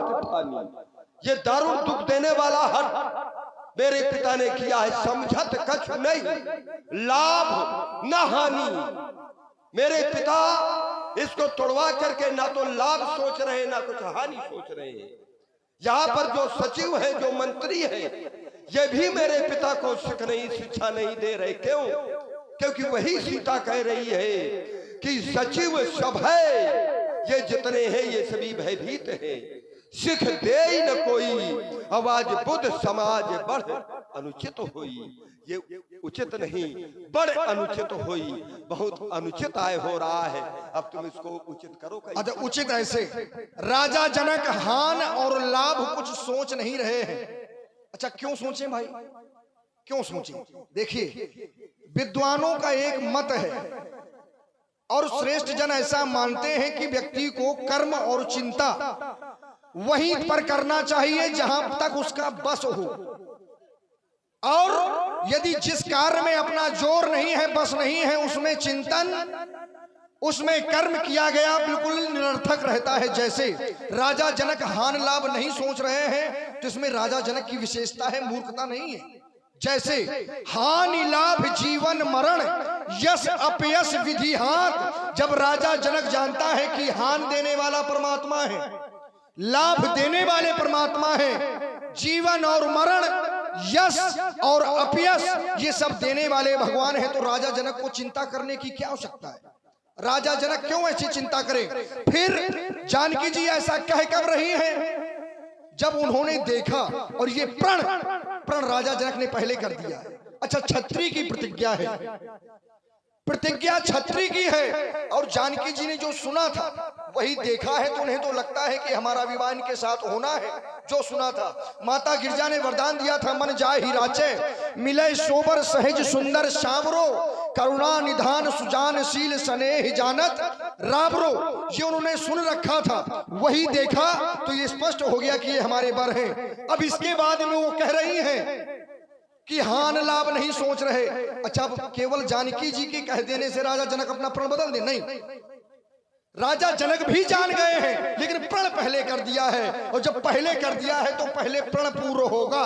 हट ठानी। ये दारुण दुख देने वाला हट मेरे पिता ने किया है, समझत कछु नहीं लाभ न हानि। मेरे पिता इसको तोड़वा करके ना तो लाभ सोच रहे ना कुछ हानि सोच रहे हैं। यहाँ पर जो सचिव है, जो मंत्री है, ये भी मेरे पिता को शिक्षा नहीं दे रहे। क्यों? क्योंकि वही सीता कह रही है कि सचिव सब है, ये जितने हैं ये सभी भयभीत हैं। सिख दे न कोई आवाज बुद्ध समाज बढ़ अनुचित होई। ये उचित नहीं, बड़ अनुचित होई। बहुत अनुचित आय हो रहा है, अब तुम इसको उचित करो। अच्छा, उचित ऐसे राजा जनक हान और लाभ कुछ सोच नहीं रहे हैं। अच्छा, क्यों सोचे भाई, क्यों सोचे? देखिए, विद्वानों का एक मत है और श्रेष्ठ जन ऐसा मानते हैं कि व्यक्ति को कर्म और चिंता वहीं पर करना चाहिए जहां तक उसका बस हो, और यदि जिस कार्य में अपना जोर नहीं है, बस नहीं है, उसमें चिंतन, उसमें कर्म किया गया बिल्कुल निरर्थक रहता है। जैसे राजा जनक हान लाभ नहीं सोच रहे हैं, तो इसमें राजा जनक की विशेषता है, मूर्खता नहीं है। जैसे हानि लाभ जीवन मरण यश अपयश विधि हाथ। जब राजा जनक जानता है कि हान देने वाला परमात्मा है, लाभ देने वाले परमात्मा है, जीवन और मरण, यश और अपयश ये सब देने वाले भगवान है, तो राजा जनक को चिंता करने की क्या आवश्यकता है? राजा जनक क्यों ऐसी चिंता करें? फिर जानकी जी ऐसा कह कब रही हैं? जब उन्होंने देखा, और ये प्रण राजा जनक ने पहले कर दिया। अच्छा, छत्री की प्रतिज्ञा है, प्रतिज्ञा छत्री की है, और जानकी जी ने जो सुना था वही देखा है, तो उन्हें तो लगता है कि हमारा विवाह इनके साथ होना है। जो सुना था, माता गिरजा ने वरदान दिया था, मन जाए ही राचे, मिले सोबर सहज सुंदर सावरो, करुणा निधान सुजानशील स्नेह जानत राबरो। ये उन्होंने सुन रखा था, वही देखा, तो ये स्पष्ट हो गया कि ये हमारे बर हैं। अब इसके बाद में वो कह रही हैं कि हान लाभ नहीं सोच रहे। अच्छा, केवल जानकी जी के कह देने से राजा जनक अपना प्रण बदल दे? नहीं, राजा जनक भी जान गए हैं, लेकिन प्रण पहले कर दिया है, और जब पहले कर दिया है तो पहले प्रण पूर्ण होगा।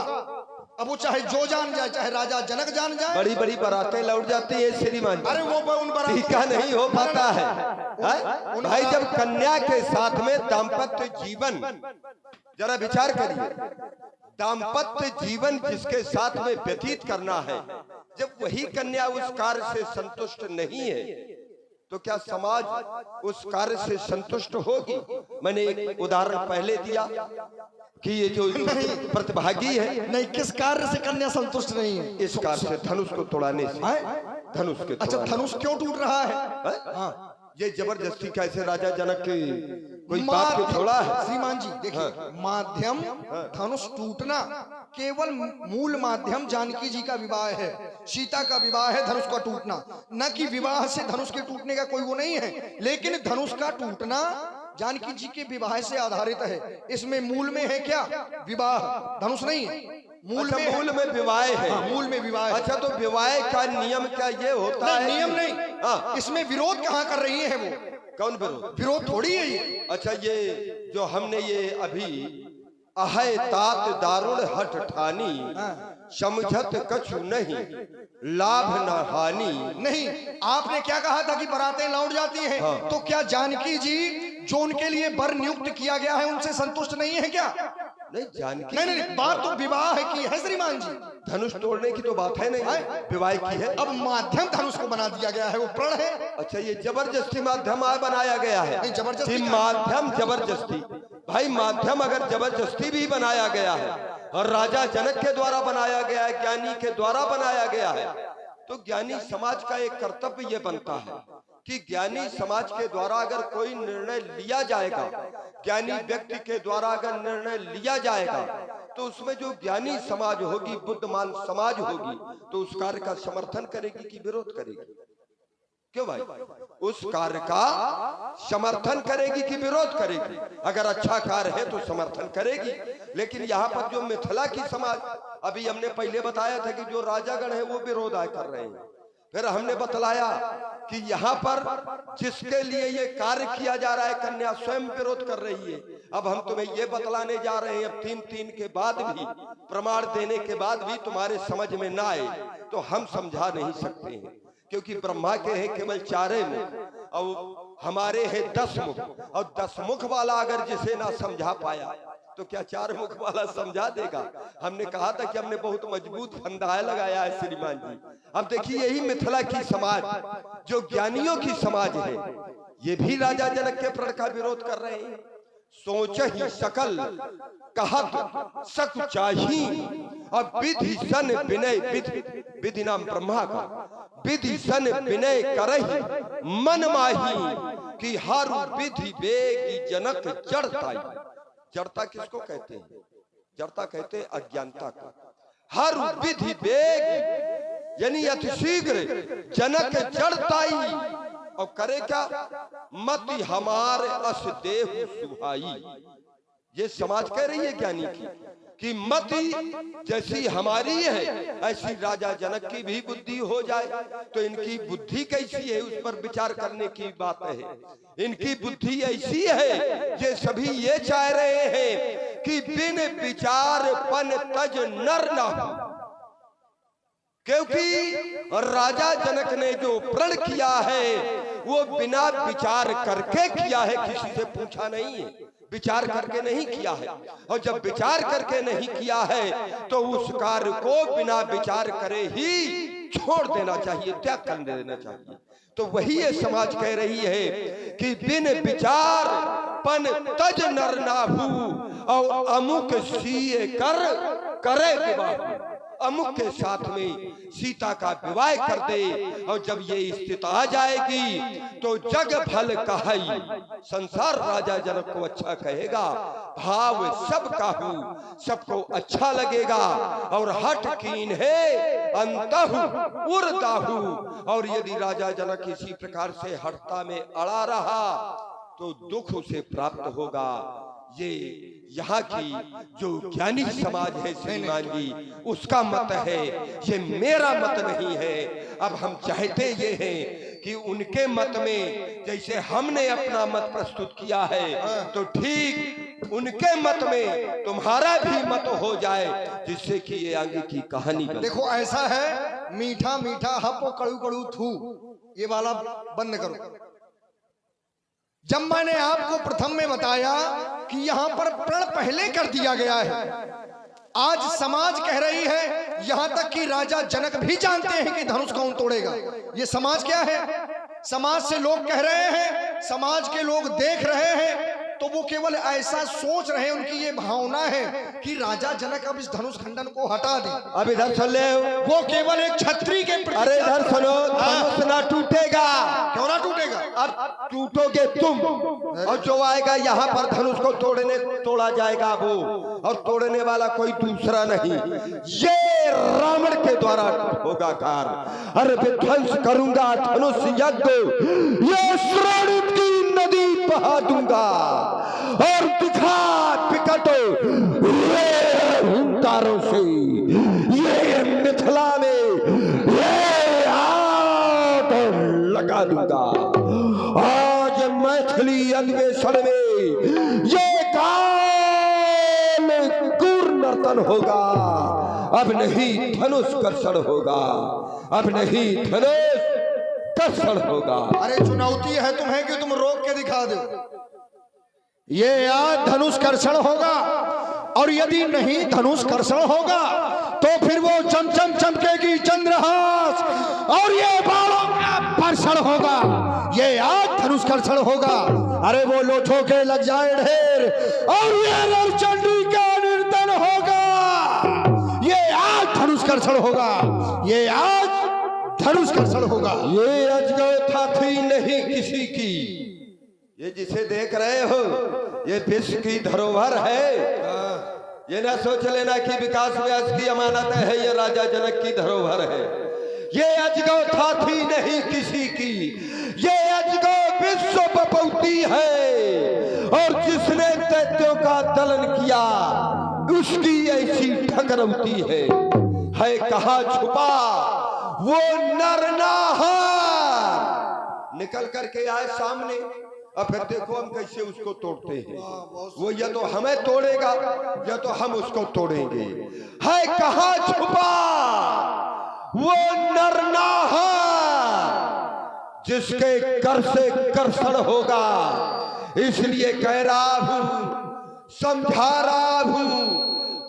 अब वो चाहे जो जान जाए, चाहे राजा जनक जान जाए। बड़ी बड़ी बारातें लौट जाती है श्रीमान। अरे वो उन बारातों का नहीं हो पाता है भाई। जब कन्या के साथ में दाम्पत्य जीवन, जरा विचार करिए, दाम्पत्य जीवन जिसके साथ में व्यतीत करना है, जब वही कन्या उस कार्य से संतुष्ट नहीं है, तो क्या समाज उस कार्य से संतुष्ट होगी? मैंने एक उदाहरण पहले दिया कि ये जो प्रतिभागी है, नहीं, किस कार्य से कन्या संतुष्ट नहीं है? इस कार्य से, धनुष को तोड़ाने से। धनुष के, अच्छा, धनुष क्यों टूट रहा है? हाँ, ये जबरदस्ती कैसे राजा जनक की कोई बात को छोड़ा है? श्रीमान जी देखिए, माध्यम धनुष टूटना केवल मूल माध्यम जानकी जी का विवाह है, सीता का विवाह है, धनुष का टूटना। न कि विवाह से धनुष के टूटने का कोई वो नहीं है, लेकिन धनुष का टूटना जानकी जी के विवाह से आधारित है। इसमें मूल में है क्या? विवाह, धनुष नहीं है। मूल में विवाह है। हाँ, मूल में विवाह है। अच्छा, तो विवाह का नियम क्या ये होता है? नियम नहीं। हाँ, इसमें विरोध कहाँ कर रही है वो? कौन विरोध? विरोध थोड़ी है ये। अच्छा, ये जो हमने ये अभी अहय तात दारुण हट ठानी, समझत कछु नहीं लाभ न हानि। नहीं, आपने क्या कहा था कि बारातें लौट जाती हैं? हाँ। तो क्या जानकी जी जो उनके लिए वर नियुक्त किया गया है उनसे संतुष्ट नहीं है क्या? नहीं, जानकी नहीं, बात तो विवाह की है श्रीमान जी, धनुष तोड़ने की तो बात है नहीं, विवाह की है। अब माध्यम धनुष को बना दिया गया है, वो प्रण है। अच्छा, ये जबरदस्ती माध्यम बनाया गया है? जबरदस्ती माध्यम जबरदस्ती भाई, माध्यम अगर जबरदस्ती भी बनाया गया है और राजा जनक के द्वारा बनाया गया है, ज्ञानी के द्वारा बनाया गया है, तो ज्ञानी समाज का एक कर्तव्य ये बनता है कि ज्ञानी समाज के द्वारा अगर कोई निर्णय लिया जाएगा, ज्ञानी व्यक्ति के द्वारा अगर निर्णय लिया जाएगा, तो उसमें जो ज्ञानी समाज होगी, बुद्धिमान समाज होगी, तो उस कार्य का समर्थन करेगी कि विरोध करेगी? क्यों भाई? उस कार्य का समर्थन करेगी कि विरोध करेगी? अगर अच्छा कार्य है तो समर्थन करेगी। लेकिन यहाँ पर जो मिथिला की समाज, अभी हमने पहले बताया था कि जो राजागण है वो विरोध कर रहे हैं, फिर हमने बतलाया कि यहाँ पर जिसके लिए ये कार्य किया जा रहा है कन्या स्वयं विरोध कर रही है। अब हम तुम्हें ये बतलाने जा रहे हैं, अब 3 के बाद भी, प्रमाण देने के बाद भी तुम्हारे समझ में ना आए तो हम समझा नहीं सकते हैं, क्योंकि ब्रह्मा के हैं केवल 4 मुख और हमारे हैं 10 मुख, और 10 मुख वाला अगर जिसे ना समझा पाया तो क्या 4 मुख वाला समझा देगा। हमने कहा था कि हमने बहुत मजबूत फंदा लगाया है श्रीमान जी। अब देखिए यही मिथिला की समाज जो ज्ञानियों की समाज है, ये भी राजा जनक के प्रण का विरोध कर रहे हैं। सोच ही सकल कहत सक चाही, और विधि सन विनय, विधि नाम ब्रह्मा का, विधि सन विनय करही मन माही, कि हर विधि बेगी जनक जड़ताई। जड़ता किसको कहते हैं? जड़ता कहते हैं अज्ञानता को। हर विधि बेग यानी अतिशीघ्र जनक जड़ताई, और करे क्या? मति हमारे अस देह सुहाई। ये समाज कह रही है ज्ञानी की कि मति जैसी हमारी है ऐसी राजा जनक की भी बुद्धि हो जाए। तो इनकी बुद्धि कैसी है उस पर विचार करने की बात है। इनकी बुद्धि ऐसी है, ये सभी ये चाह रहे हैं कि बिन विचार पन तज नर न हो, क्योंकि राजा जनक ने जो प्रण किया है वो बिना विचार करके किया है, किसी से पूछा नहीं है, विचार करके नहीं किया है। और जब विचार करके नहीं किया है तो उस कार्य को बिना विचार करे ही छोड़ देना चाहिए, त्याग कर देना चाहिए। तो वही ये समाज कह रही है कि बिन विचार पन तज नर नाभू, और अमुक सीए कर करे विवाह। अमुक के साथ में सीता का विवाह कर दे, और जब ये स्थिति आ जाएगी तो जग भल कहाई, संसार राजा जनक को अच्छा कहेगा, भाव सब काहू, सबको अच्छा लगेगा। और हट कीन है अंतहु उर्दाहु, और यदि राजा जनक इसी प्रकार से हटता में अड़ा रहा तो दुख उसे प्राप्त होगा। ये यहाँ की जो ज्ञानी समाज है श्रीमान जी, उसका मत है, ये मेरा मत नहीं है। अब हम चाहते ये हैं कि उनके मत में जैसे हमने अपना मत प्रस्तुत किया है तो ठीक उनके मत में तुम्हारा भी मत हो जाए, जिससे कि ये आगे की कहानी बने। देखो ऐसा है, मीठा मीठा हप कड़ू कड़ू थू, ये वाला बंद करो। जब मैंने आपको प्रथम में बताया कि यहां पर प्रण पहले कर दिया गया है, आज समाज कह रही है, यहां तक कि राजा जनक भी जानते हैं कि धनुष कौन तोड़ेगा। ये समाज क्या है? समाज से लोग कह रहे हैं, समाज के लोग देख रहे हैं, तो वो केवल ऐसा सोच रहे हैं, उनकी ये भावना है कि राजा जनक अब इस धनुष खंडन को हटा दे। अब इधर सुन ले, वो केवल एक छत्री के प्रति। अरे इधर सुनो, धनुष ना टूटेगा। क्यों ना टूटेगा? अब टूटोगे तुम, और जो आएगा यहाँ पर धनुष को तोड़ा जाएगा वो, और तोड़ने वाला कोई दूसरा नहीं, ये रावण के द्वारा होगा कार्य। अरे विध्वंस करूंगा धनुष यज्ञ, ये श्राणित की नदी बहा दूंगा, और दिखा विकट हुंकारों से ये मिथिला में ये आग लगा दूंगा। आज मैथिली अधिवेशन में ये काल कूर नर्तन होगा, अब नहीं धनुष कर्षण होगा, अब नहीं धनुष कर्षण होगा। अरे चुनौती है तुम्हें कि तुम रोक के दिखा दो। ये आज धनुष कर्षण होगा, और यदि नहीं धनुष कर्षण होगा तो फिर वो चमचम चमकेगी चंद्रहास, और ये बाणों का वर्षण होगा। ये आज धनुष कर्षण होगा। अरे वो लोथों के लग जाए ढेर, और ये नरचंडी का निर्तन होगा। ये आज धनुष कर्षण होगा, ये आज धनुष कर्षण होगा। ये अजगौथा थी नहीं किसी की, ये जिसे देख रहे हो ये विश्व की धरोहर है। ये ना सोच लेना कि विकास व्यास की अमानत है, ये राजा जनक की धरोहर है। ये अजगौथा थी नहीं किसी की, ये अजगौ विश्व बपौती है, और जिसने दैत्यों का दलन किया उसकी ऐसी ठकरौती है कहाँ छुपा वो नरनाहर निकल करके आए सामने। अब फिर देखो हम कैसे उसको तोड़ते हैं। वो या तो हमें तोड़ेगा या तो हम उसको तोड़ेंगे। है कहाँ छुपा वो नरनाहर जिसके कर से कर्षण होगा। इसलिए कह रहा हूं, समझा रहा हूं,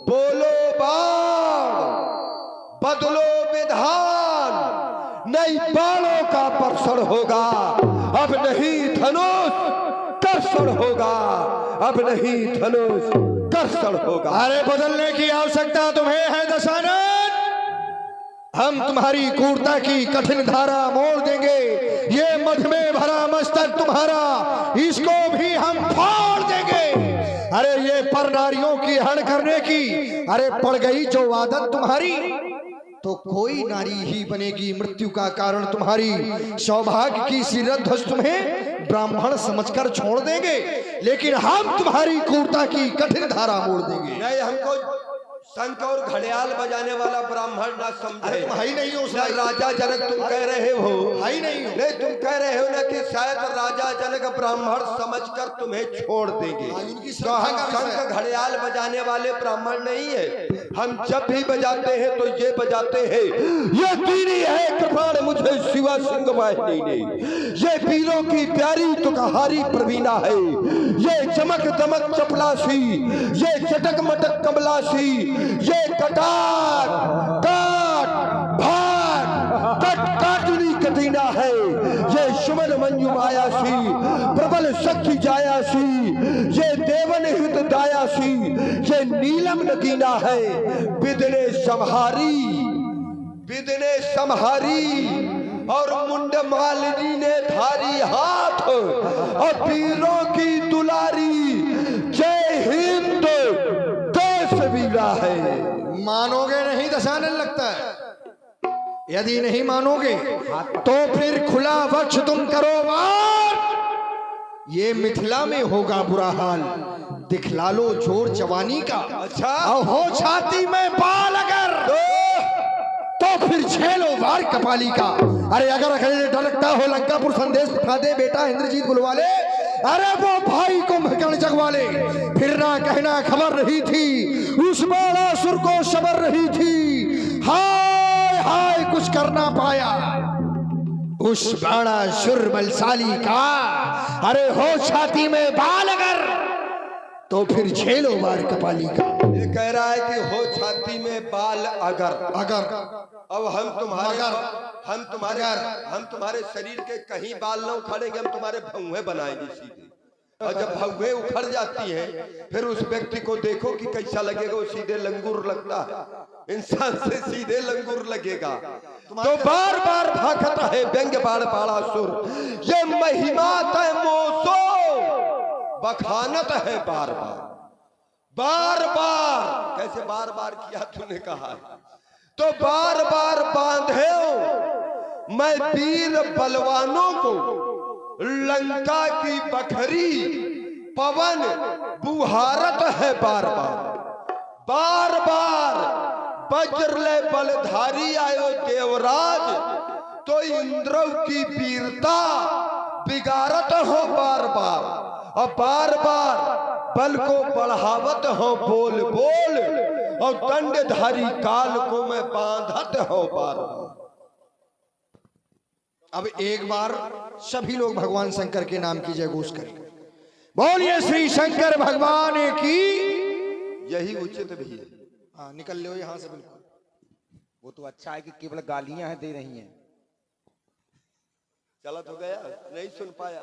बोलो बाण बदलो विधान, नहीं बाणों का वर्षण होगा, अब नहीं धनुष कर्षण होगा, अब नहीं धनुष कर्षण होगा। अरे बदलने की आवश्यकता तुम्हें है दशानन। हम तुम्हारी क्रूरता की कठिन धारा मोड़ देंगे। ये मध में भरा मस्तक तुम्हारा, इसको भी हम फाड़ देंगे। अरे ये पर नारियों की हरण करने की अरे पड़ गई जो आदत तुम्हारी, तो कोई नारी ही बनेगी मृत्यु का कारण तुम्हारी। सौभाग्य की सिरध्वज तुम्हें ब्राह्मण समझकर छोड़ देंगे, लेकिन हम तुम्हारी क्रूरता की कठिन धारा मोड़ देंगे। नहीं, हमको शंख और घड़ियाल बजाने वाला ब्राह्मण ना समझे। तुम ही नहीं हो ना राजा जनक तुम कह रहे हो, ही नहीं हो। नहीं तुम कह रहे हो ना कि शायद राजा जनक ब्राह्मण समझकर तुम्हें छोड़ देंगे। तो हम शंख घड़ियाल बजाने वाले ब्राह्मण नहीं है। हम जब भी बजाते हैं तो ये बजाते हैं, ये दीनी है कृपाण मुझे शिवा सिंह वाहिनी ने, ये वीरों की प्यारी तुकहारी प्रवीणा है, ये चमक दमक चपलासी, ये चटक मटक कमलासी, ये कटार काट भाट कट काटनी कटीना है, ये सुमन मंजू मायासी प्रबल शक्ति जायासी, ये देवन हित दायासी, ये नीलम नगीना है, बिदने समहारी और मुंड मालिनी ने धारी हाथ और वीरों की दुलारी, जय हिंद देश वीरा है। मानोगे नहीं दशानन लगता है। यदि नहीं मानोगे तो फिर खुला वक्ष तुम करो वार। ये मिथिला में होगा बुरा हाल, दिखला लो जोर जवानी का। अच्छा, और हो छाती में बाल अगर तो फिर झेलो वार कपाली का। अरे अगर अकेले ढलकता हो लंकापुर संदेश उठा दे बेटा इंद्रजीत बुलवाले। अरे वो भाई कुंभकर्ण जगवाले, फिर ना कहना खबर रही थी, उस बाणासुर को शबर रही थी। हाय हाय कुछ कर ना पाया उस बाणासुर बलशाली का। अरे हो छाती में बाल अगर तो फिर झेलो वार कपाली का। ये कह रहा है कि हो छाती में बाल अगर अब हम तुम्हारे शरीर के कहीं बाल न उखाड़ेंगे, हम तुम्हारे भौंहे बनाएंगे सीधे। और जब भौंहे उखड़ जाती हैं फिर उस व्यक्ति को देखो कि कैसा लगेगा। वो सीधे लंगूर लगता है, इंसान से सीधे लंगूर लगेगा। तो बार बार भागता है व्यंग्य बाण बाणासुर, ये महिमा तय मोसो बखानत है बार बार कैसे बार बार किया तूने कहा है। तो बार बार बांधे मैं वीर बलवानों को, लंका की बखरी पवन बुहारत है बार बार वज्र ले बलधारी आयो देवराज, तो इंद्र की वीरता बिगाड़त हो बार और बार बल को बढ़ावत हो बोल और दंडधारी काल को मैं बांधत हो बार। अब एक बार सभी लोग भगवान शंकर के नाम की जय घोष करें। बोलिए श्री शंकर भगवान की। यही उचित भी है। हाँ निकल लो यहाँ से बिल्कुल। वो तो अच्छा है कि केवल गालियां दे रही हैं। चला तो गया, नहीं सुन पाया।